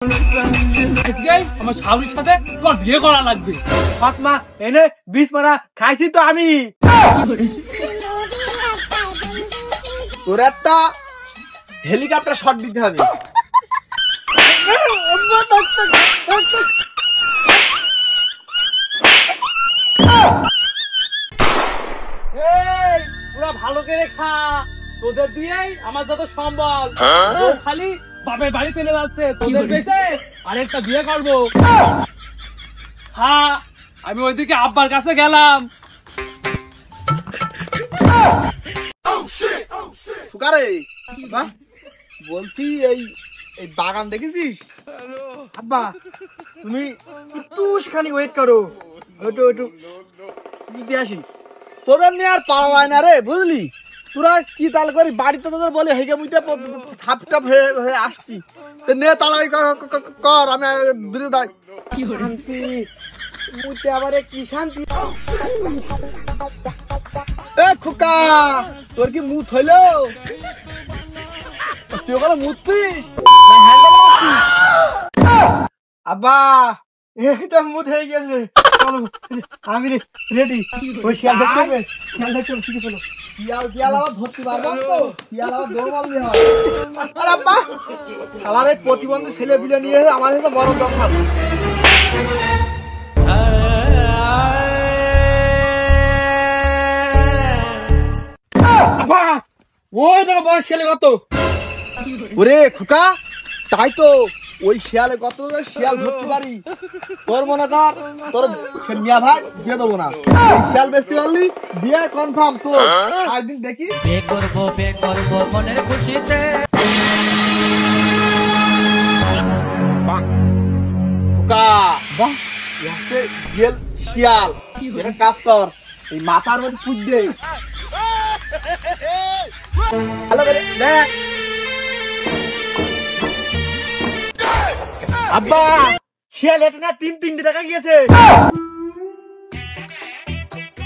আজকে আমার শাশুড়ির সাথে তোমার বিয়ে করা লাগবে। ফাতমা এনে বিষ মারা খাইছি তো আমি। তোর একটা হেলিকপ্টার শট দিতে হবে। পুরা ভালো করে খা, তোদের দিয়েই আমার যত সম্বল। খালি বাপের বাড়ি চলে যাচ্ছে, তোদের পেয়েছে আরেকটা বিয়ে করবো। হ্যাঁ, আমি ওইদিকে আব্বার কাছে গেলাম। ফুকারে বলছি এই এই বাগান দেখেছিস? আব্বা তুমি একটুখানি ওয়েট করো, ওটু ওটু দিয়ে আসি। তোদের নিয়ে আর পারা যায় না রে, বুঝলি? তোরা কি তাল করি বাড়িতে তোদের বলে হেগে মুইতে থাপটাপ হয়ে আসছি। তো নে তাড়াতাড়ি কর, আমি দূরে দাঁড়াই। শান্তি মুইতে আবার কি শান্তি। এ খোকা, তোর কি মুত হইলো? তুই ওখানে মুতছিস না হ্যান্ডেল মারছিস? আব্বা এই তো মুদ হয়ে গেছে, চলো আমি রেডি। ওই শিয়াল দেখতে হবে, শিয়াল দেখতে হবে, শিখে ফেলো। শিয়াল আবার ধরতে পারবো তো? শিয়াল আবার দৌড় মারলি হয়। আর আব্বা শালার এই প্রতিবন্ধী ছেলে পিলে নিয়ে আমার সাথে বড় দরকার। আব্বা ওই দেখো বড় শিয়ালে কত। ওরে খোকা, তাই তো ওই শিয়ালে কত শিয়াল ধরতে পারি। তোর মনে কর তোর মিয়া ভাই বিয়ে দেবো না, শিয়াল বেচতে পারলি বিয়ে কনফার্ম তোর। একদিন দেখি বিয়ে করবো মনের খুশিতে। খোকা বাহ, বিয়েল শিয়াল এটা কাজ কর, এই মাথার মধ্যে পুজ দে ভালো করে দেখ। আব্বা শিয়াল এটা না তিনটে টাকা গিয়েছে।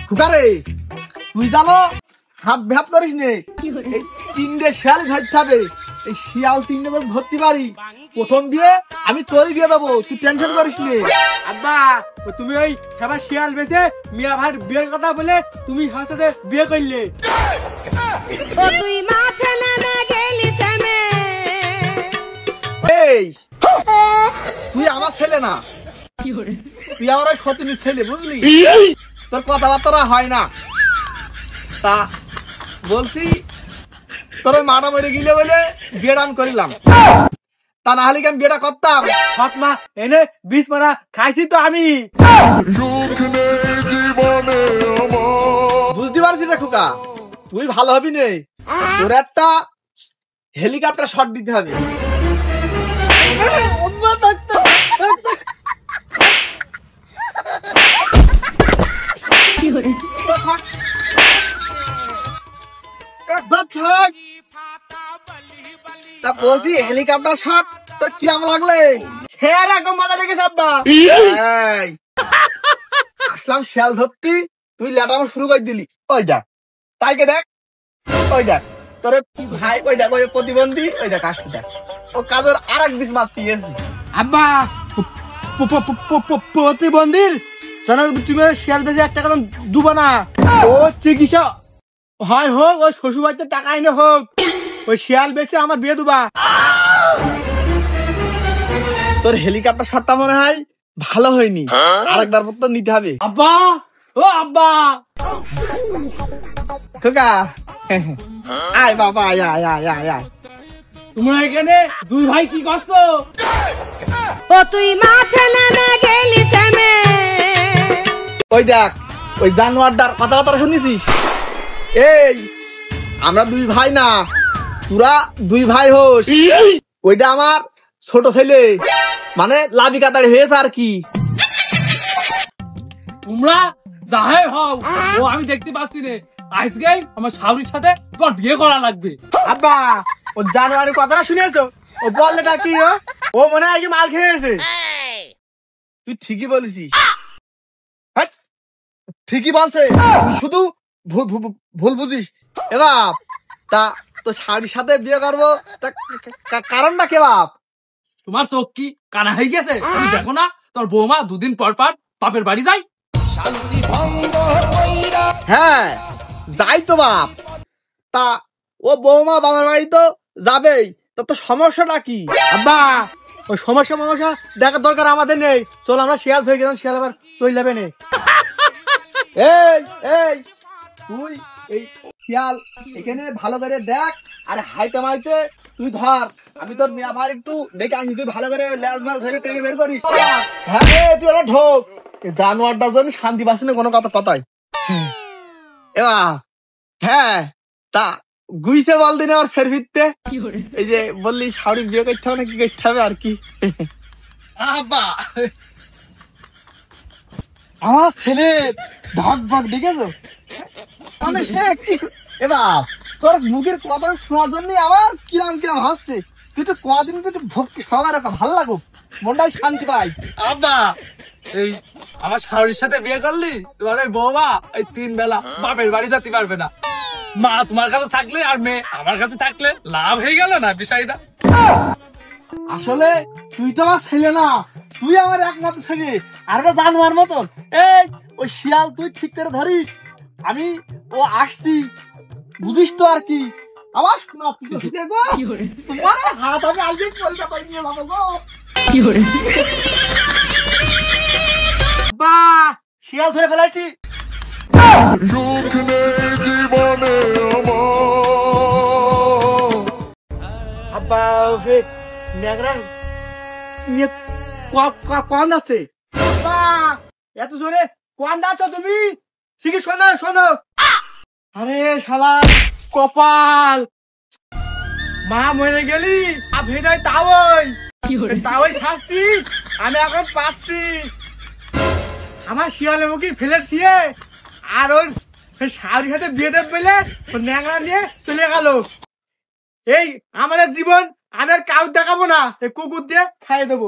খুকারে তুই জানো হাত ভ্যাপ করিস নে, এই তিনটে শিয়াল ধরতে হবে। এই শিয়াল তিনটে যদি ধরতে পারি প্রথম বিয়ে আমি তোরই দিয়ে দেবো, তুই টেনশন করিস নে। আব্বা তুমি ওই সবার শিয়াল বেছে মিয়া ভাই বিয়ের কথা বলে তুমি হার সাথে বিয়ে করলে। তুই মাঠে নেমে গেলি থেমে। এই তুই আমার ছেলে না, তুই আমার ওই সতীনের ছেলে, বুঝলি? তোর কথাবার্তা হয় না। তা বলছি তোর ওই মাটা মরে গিলে বলে বিয়েটা আমি করিলাম, তা না হলে কি আমি বিয়েটা করতাম? ফাতমা এনে বিষ মারা খাইছি তো আমি। বুঝতে পারছি রে খোকা, তুই ভালো হবি নে, তোর একটা হেলিকপ্টার শট দিতে হবে। তা বলছি হেলিকপ্টার শট তোর কিরম লাগলে? সেরকম মজা লেগেছে আব্বা। এই, আসলাম শিয়াল ধরতি, তুই লেটানো শুরু করে দিলি। ওই দেখ তাইকে দেখ, ওই দেখ তোর ভাই, ওই দেখ ওই প্রতিবন্ধী, ওই দেখ আসছে দেখ, ও কাজের আর এক বিষ মারতে গেছি। আব্বা প্রতিবন্ধীর জানো তুমি শিয়াল বেঁচে 1 টাকা দুবা না। ও চিকিৎসা হয় হোক, ওই শ্বশুর বাড়িতে টাকা এনে হোক, ওই শিয়াল বেঁচে আমার বিয়ে দুবা। তোর হেলিকপ্টার শটটা মনে হয় ভালো হয়নি, আরেকবার তো নিতে হবে। আব্বা, ও আব্বা, খোকা আয় বাবা, আয় আয় আয় আয় আয়। তোমরা এখানে দুই ভাই কি করছো? তুই মাঠে নেমে গেলি থেমে। ওই দেখ ওই জানোয়ারটার কথাবার্তা শুনেছিস? এই আমরা দুই ভাই না, তোরা দুই ভাই হোস। ওইটা আমার ছোট ছেলে, মানে লাভি কাতারি হয়েছে আর কি। তোমরা যাহাই হও, ও আমি দেখতে পাচ্ছি রে। আজকে আমার শাশুড়ির সাথে তোমার বিয়ে করা লাগবে। আব্বা ও জানুয়ারির কথাটা শুনেছো? ও বললেটা কি? ও মনে হয় মাল খেয়েছে। তুই ঠিকই বলেছিস, ঠিকই বলছে, তুই শুধু ভুল বুঝিস। এ বাপ, তা তো শাড়ির সাথে বিয়ে করবো, তা কারণটা কে বাপ? তোমার চোখ কি কানা হয়ে গেছে? তুমি দেখো না তোর বৌমা দুদিন পর পর বাপের বাড়ি যায়। হ্যাঁ যাই তো বাপ, তা ও বৌমা বাবার বাড়ি তো যাবেই, তা তো সমস্যাটা কি? আব্বা ওই সমস্যা দেখার দরকার আমাদের নেই, চল আমরা শিয়াল ধরে গেলাম, শিয়াল আবার চলে যাবে না। এই এই তুই এই শিয়াল এখানে ভালো করে দেখ, আর হাইতে মাইতে তুই ধর, আমি তোর মেয়া ভাই একটু দেখে আসি, তুই ভালো করে ল্যাজ মাল ধরে টেনে বের করিস। হ্যাঁ রে, তুই ওরা ঢোক, এই জানোয়ারটার জন্য শান্তি পাচ্ছি না কোনো কথাই। এবা হ্যাঁ, তা গুইছে বল দিনে আর ফের ফিরতে, এই যে বললি শাড়ি বিয়ে করতে হবে না কি করতে হবে আর কি। আব্বা আমার ছেলে ঢক ভক দেখেছো, মানে সে কি এবার তোর মুখের কথা শোনার জন্য আমার কিরাম হাসছে। তুই তো কদিন তুই ভক্তি সবার একটা ভালো লাগুক, মনটাই শান্তি পাই। আব্বা এই আমার শাশুড়ির সাথে বিয়ে করলি, তোমার ওই বৌমা এই 3 বেলা বাপের বাড়ি যেতে পারবে না। মা তোমার কাছে থাকলে আর মেয়ে আমার কাছে থাকলে লাভ হয়ে গেল না বিষয়টা। আসলে তুই তো আমার ছেলে না, তুই আমার একমাত্র ছেলে, আর একটা জানোয়ার মতন। এই ওই শিয়াল তুই ঠিক করে ধরিস, আমি ও আসছি বুঝিস তো আর কি। আমার শোনা তোমার হাত আমি আজকে কলকাতায় নিয়ে যাবো গো। বা শিয়াল ধরে ফেলাইছি। আব্বা হে ন্যাংরা নিয়ে কোন আছে? আব্বা এত জোরে কোন যাচ্ছ তুমি? ঠিক শোনো। আরে শালা কপাল, মা মরে গেলি ভেজাই তাওই শাস্তি আমি এখন পাচ্ছি। আমার শিয়ালে মুখে ফেলে দিয়ে আর ওর শাড়ির সাথে বিয়ে দেব বলে ন্যাংরা নিয়ে চলে গেল। এই আমার জীবন আমি আর কারুর দেখাবো না, কুকুর দিয়ে খাইয়ে দেবো।